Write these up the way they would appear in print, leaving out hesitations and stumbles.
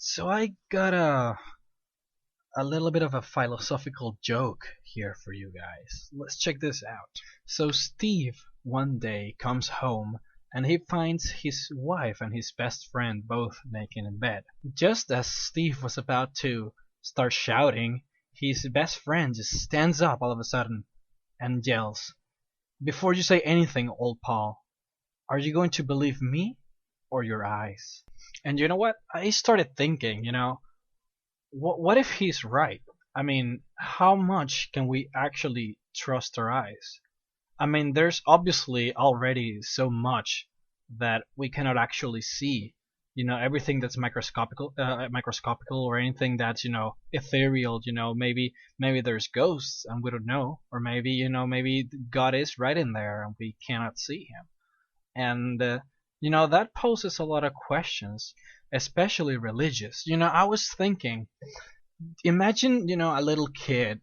So I got a little bit of a philosophical joke here for you guys. Let's check this out. So Steve one day comes home and he finds his wife and his best friend both naked in bed. Just as Steve was about to start shouting, his best friend just stands up all of a sudden and yells, "Before you say anything, old Paul, are you going to believe me or your eyes?" And you know what? I started thinking, what if he's right? I mean, how much can we actually trust our eyes? I mean, there's obviously already so much that we cannot actually see. Everything that's microscopical, or anything that's ethereal. Maybe there's ghosts and we don't know, or maybe God is right in there and we cannot see him. And that poses a lot of questions, especially religious. I was thinking, imagine a little kid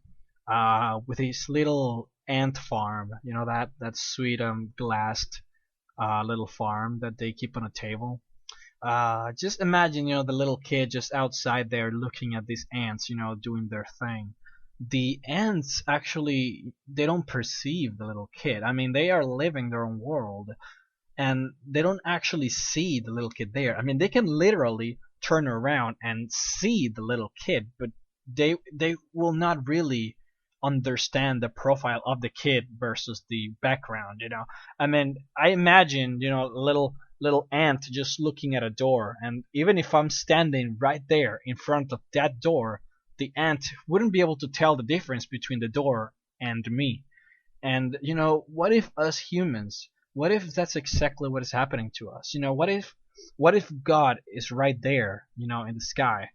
with his little ant farm, that sweet glassed little farm that they keep on a table. Just imagine the little kid just outside there looking at these ants, doing their thing. The ants actually, they don't perceive the little kid. I mean, they are living their own world, and they don't actually see the little kid there. I mean, they can literally turn around and see the little kid, but they will not really understand the profile of the kid versus the background. I mean, I imagine little ant just looking at a door, and even if I'm standing right there in front of that door, the ant wouldn't be able to tell the difference between the door and me. And what if us humans, what if that's exactly what is happening to us? What if God is right there, in the sky,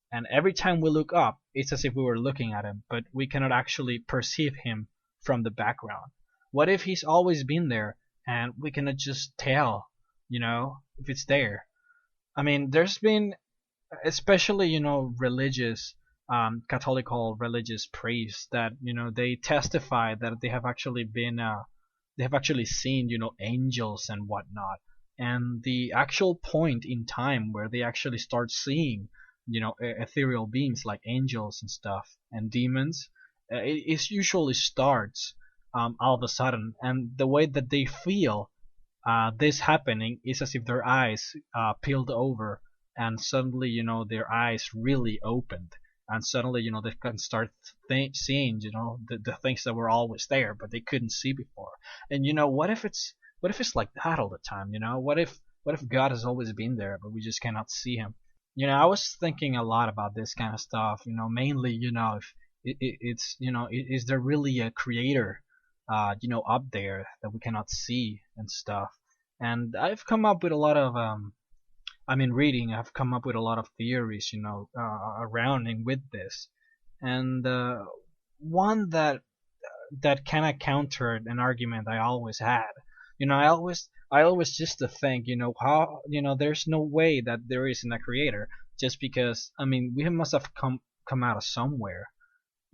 and every time we look up, it's as if we were looking at him, but we cannot actually perceive him from the background. What if he's always been there and we cannot just tell, if it's there? I mean, there's been, especially religious, Catholical religious priests that they testify that they have actually seen angels and whatnot, and the actual point in time where they actually start seeing ethereal beings like angels and stuff and demons, it usually starts all of a sudden, and the way that they feel this happening is as if their eyes peeled over, and suddenly their eyes really opened, and suddenly they can start seeing the things that were always there but they couldn't see before. And what if it's like that all the time? What if God has always been there but we just cannot see him? I was thinking a lot about this kind of stuff, mainly if it's is there really a creator up there that we cannot see and stuff? And I've come up with a lot of reading, I've come up with a lot of theories, around and with this. And one that kind of countered an argument I always had. I always used to think, how, there's no way that there isn't a creator, just because, I mean, we must have come out of somewhere.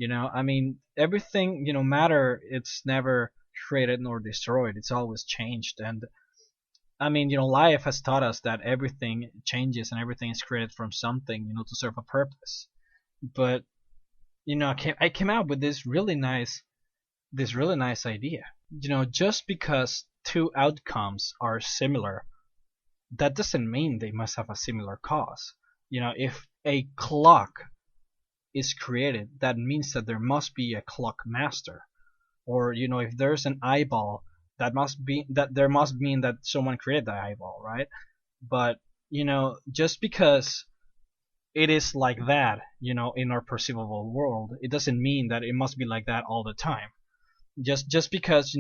I mean, everything, matter, it's never created nor destroyed. It's always changed. And I mean, life has taught us that everything changes and everything is created from something, to serve a purpose. But I came out with this really nice idea. Just because two outcomes are similar, that doesn't mean they must have a similar cause. If a clock is created, that means that there must be a clock master. Or if there's an eyeball, that there must mean that someone created the eyeball, right? But just because it is like that, in our perceivable world, it doesn't mean that it must be like that all the time. Just because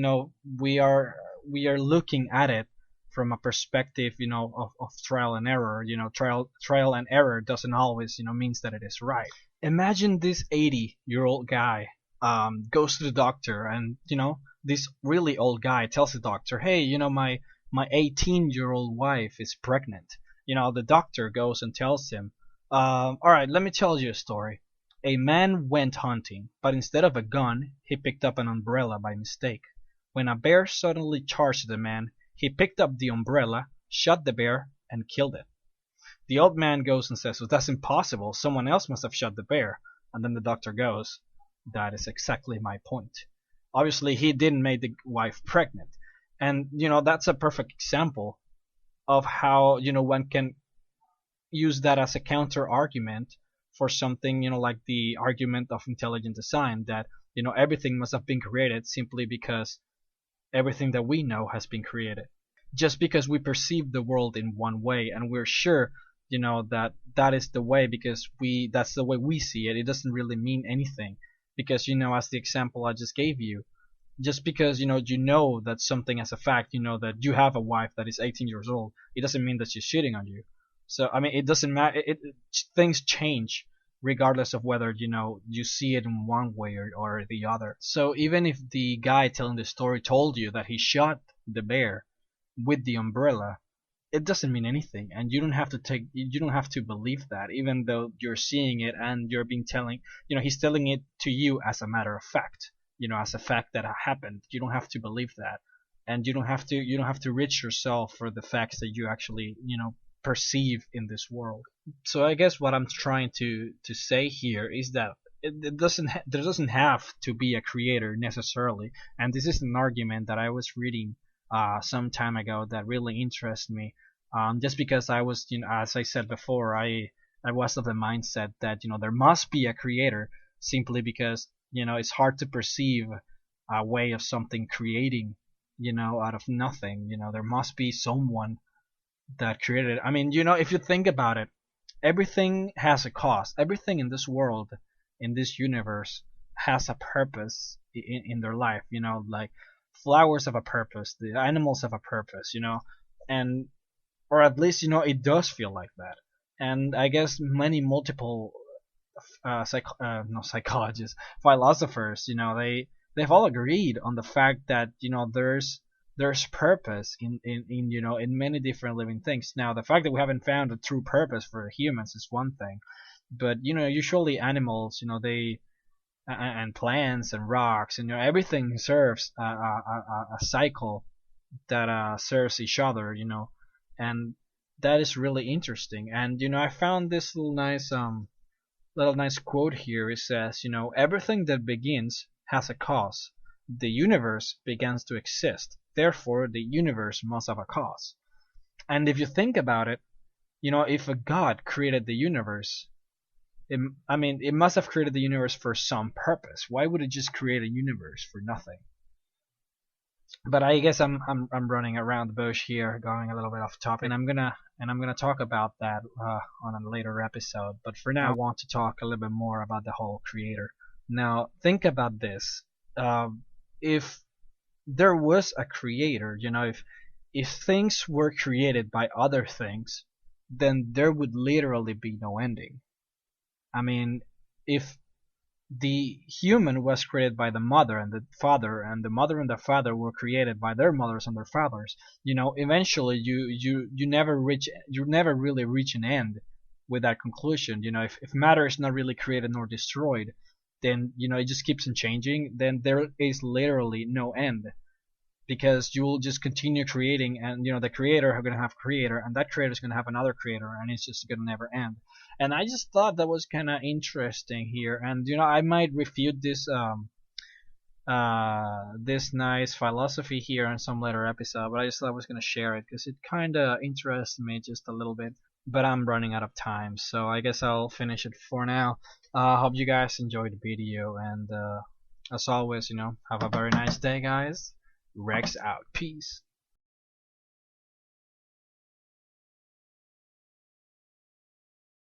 we are looking at it from a perspective of trial and error. Trial and error doesn't always means that it is right. Imagine this 80-year-old guy goes to the doctor, and this really old guy tells the doctor, "Hey, my 18-year-old wife is pregnant." The doctor goes and tells him, "All right, let me tell you a story. A man went hunting, but instead of a gun, he picked up an umbrella by mistake. When a bear suddenly charged the man, he picked up the umbrella, shot the bear, and killed it." The old man goes and says, well, that's impossible, someone else must have shot the bear. And then the doctor goes, that is exactly my point. Obviously he didn't make the wife pregnant. And that's a perfect example of how one can use that as a counter argument for something like the argument of intelligent design, that everything must have been created simply because everything that we know has been created. Just because we perceive the world in one way and we're sure that that is the way because that's the way we see it, it doesn't really mean anything. Because as the example I just gave you, just because you know that something as a fact, that you have a wife that is 18 years old, it doesn't mean that she's cheating on you. So I mean, it doesn't matter. Things change regardless of whether you see it in one way or the other. So even if the guy telling the story told you that he shot the bear with the umbrella, it doesn't mean anything, and you don't have to believe that, even though you're seeing it and you're being telling he's telling it to you as a matter of fact, as a fact that happened. You don't have to believe that, and you don't have to rich yourself for the facts that you actually perceive in this world. So I guess what I'm trying to say here is that there doesn't have to be a creator necessarily, and this is an argument that I was reading some time ago that really interests me. Just because I was, as I said before, I was of the mindset that there must be a creator, simply because it's hard to perceive a way of something creating out of nothing. There must be someone that created it. I mean, if you think about it, everything has a cost. Everything in this world, in this universe, has a purpose in their life. Like flowers have a purpose, the animals have a purpose, and or at least it does feel like that. And I guess many multiple no psychologists, philosophers, they've all agreed on the fact that there's purpose in many different living things. Now the fact that we haven't found a true purpose for humans is one thing, but usually animals, they and plants and rocks, and everything serves a cycle that serves each other, and that is really interesting. And I found this little nice quote here. It says, everything that begins has a cause. The universe begins to exist, therefore the universe must have a cause. And if you think about it, if a god created the universe, I mean, it must have created the universe for some purpose. Why would it just create a universe for nothing? But I guess I'm running around the bush here, going a little bit off topic, and I'm gonna talk about that on a later episode. But for now, I want to talk a little bit more about the whole creator. Now, think about this: if there was a creator, if things were created by other things, then there would literally be no ending. I mean, if the human was created by the mother and the father, and the mother and the father were created by their mothers and their fathers, eventually you never really reach an end with that conclusion. If matter is not really created nor destroyed, then it just keeps on changing. Then there is literally no end, because you will just continue creating, and the creator are going to have a creator, and that creator is going to have another creator, and it's just going to never end. And I just thought that was kind of interesting here, and I might refute this this nice philosophy here in some later episode, but I just thought I was going to share it because it kind of interests me just a little bit. But I'm running out of time, so I guess I'll finish it for now. Hope you guys enjoyed the video, and as always, have a very nice day, guys. Rex out. Peace.